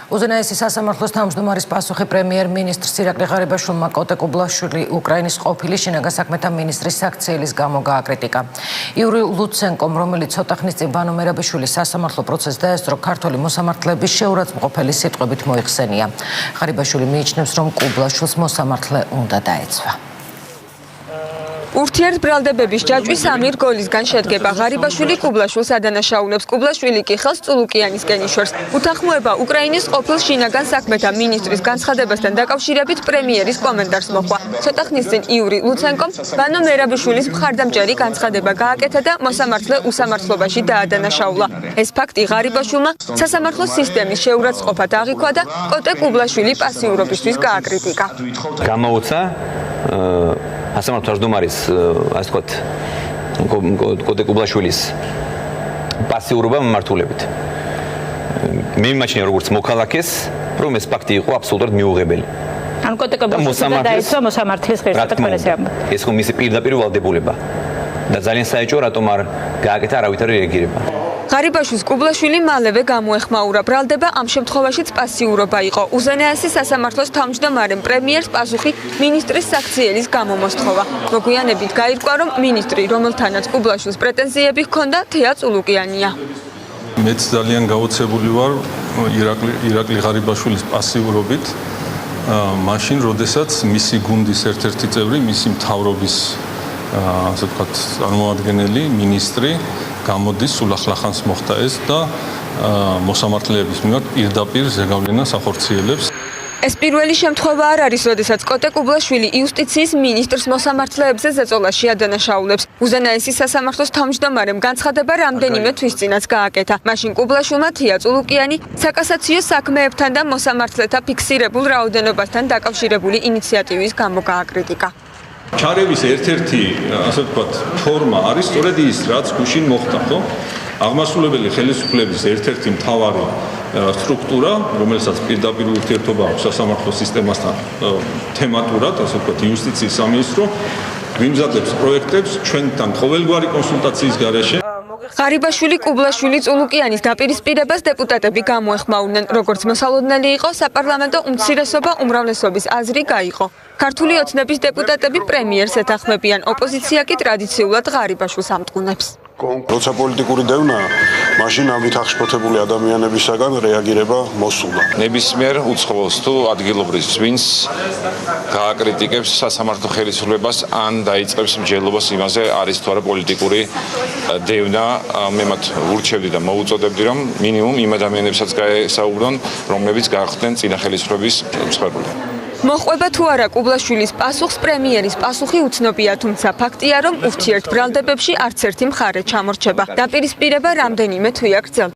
უზენაესი სასამართლოს თავმჯდომარის პასუხი პრემიერ-მინისტრ ირაკლი ღარიბაშვილმა კოტე კუბლაშვილი უკრაინის ყოფილი შინაგან საქმეთა მინისტრის საქციელის გამო გააკრიტიკა. იური ლუცენკომ, რომელიც ცოტა ხნის წინ ბანო მერაბიშვილის სასამართლო პროცესს დაესწრო, ქართული მოსამართლეების შეურაცხმყოფელი სიტყვებით მოიხსენია. ღარიბაშვილი მიიჩნევს, რომ კუბლაშვილს მოსამართლე უნდა დაეცვა. ურთიერთბრალდებების ჯაჭვი სამი რგოლისგან შედგება. ღარიბაშვილი კუბლაშვილს ადანაშაულებს, კუბლაშვილი კი ხელს წულუკიანისკენ იშვერს. უთანხმოება უკრაინის ყოფილ შინაგან საქმეთა მინისტრის განცხადებასთან დაკავშირებით პრემიერის კომენტარს მოჰყვა. ცოტა ხნის წინ იური ლუცენკომ ბანო მერაბიშვილის მხარდამჭერი განცხადება გააკეთა და მოსამართლე უსამართლობაში დაადანაშაულა. ეს ფაქტი ღარიბაშვილმა სასამართლოს სისტემის შეურაცხყოფად აღიქვა და კოტე კუბლაშვილი პასიურობისთვის გააკრიტიკა. გამოუცა სასამართლო თავმჯდომარის ასე ვთქვათ კოტე კუბლაშვილის პასიურობა მიმართულებით. მე მიმაჩნია როგორც მოქალაქეს, რომ ეს ფაქტი იყო აბსოლუტურად მიუღებელი. ან კოტე კუბლაშვილს დაეცვა მოსამართლის ღირსშესანიშნავი. ეს ხო მისი პირდაპირ ვალდებულება და ძალიან საეჭვო, რატომ არ გააკეთა არავითარი რეაგირება. ღარიბაშვილს კუბლაშვილი მალევე გამოეხმაურა. ბრალდება ამ შემთხვევაშიც პასიურობა იყო. უზენაესი სასამართლოს თავმჯდომარემ პრემიერს პასუხი მინისტრის საქციელის გამო მოსთხოვა. მოგვიანებით გაირკვა, რომ მინისტრი, რომელთანაც კუბლაშვილს პრეტენზიები ჰქონდა, თეა წულუკიანია. მეც ძალიან გაოცებული ვარ ირაკლი ღარიბაშვილის პასიურობით. მაშინ, როდესაც მისი გუნდის ერთ-ერთი წევრი, მისი მთავრობის ასე ვთქვათ, წარმომადგენელი, მინისტრი გამოდის სულ ახლახანს მოხდა ეს და მოსამართლეების მიმართ პირდაპირ ზეგავლენას ახორციელებს. ეს პირველი შემთხვევა არ არის, როდესაც კოტე კუბლაშვილი იუსტიციის მინისტრს მოსამართლეებზე ზეწოლაში ადანაშაულებს. უზენაესი სასამართლოს თავმჯდომარემ განცხადება რამდენიმე თვის წინაც გააკეთა. მაშინ კუბლაშვილმა თეა წულუკიანი საკასაციო საქმეებთან და მოსამართლეთა ფიქსირებულ რაოდენობასთან დაკავშირებული ინიციატივის გამო გააკრიტიკა. ჩარევის ერთ-ერთი ასე ვთქვათ ფორმა არის სწორედ ის, რაც გუშინ მოხდა, ხო? აღმასრულებელი ხელისუფლების ერთ-ერთი მთავარი სტრუქტურა, რომელსაც პირდაპირ ურთიერთობა აქვს სასამართლო სისტემასთან თემატურად, ასე ვთქვათ, იუსტიციის სამინისტრო გვიმზადებს პროექტებს ჩვენთან ყოველგვარი კონსულტაციის გარეშე. ღარიბაშვილი კუბლაშვილი წულუკიანის დაპირისპირებას დეპუტატები გამოეხმაურნენ. როგორც მოსალოდნელი იყო, საპარლამენტო უმცირესობა უმრავლესობის აზრი გაიყო. ქართული ოცნების დეპუტატები პრემიერს ეთანხმებიან, ოპოზიცია კი ტრადიციულად ღარიბაშვილს ამტყუნებს. როცა პოლიტიკური დევნაა, მაშინ ამით აღშფოთებული ადამიანებისაგან რეაგირება მოსულა. ნებისმიერ უცხოელს თუ ადგილობრივს, ვინც გააკრიტიკებს სასამართლო ხელისუფლებას ან დაიწყებს მსჯელობას იმაზე, არის თუ არა პოლიტიკური დევნა, მე მათ ურჩევდი და მოუწოდებდი, რომ მინიმუმ იმ ადამიანებსაც გაესაუბრონ, რომლებიც გაახდნენ წინა ხელისუფლების მსხვერპლი. მოჰყვება თუ არა კუბლაშვილის პასუხს, პრემიერის პასუხი უცნობია, თუმცა ფაქტია, რომ ურთიერთბრალდებებში არც ერთი მხარე ჩამორჩება. დაპირისპირება რამდენიმე თვეა გრძელდება.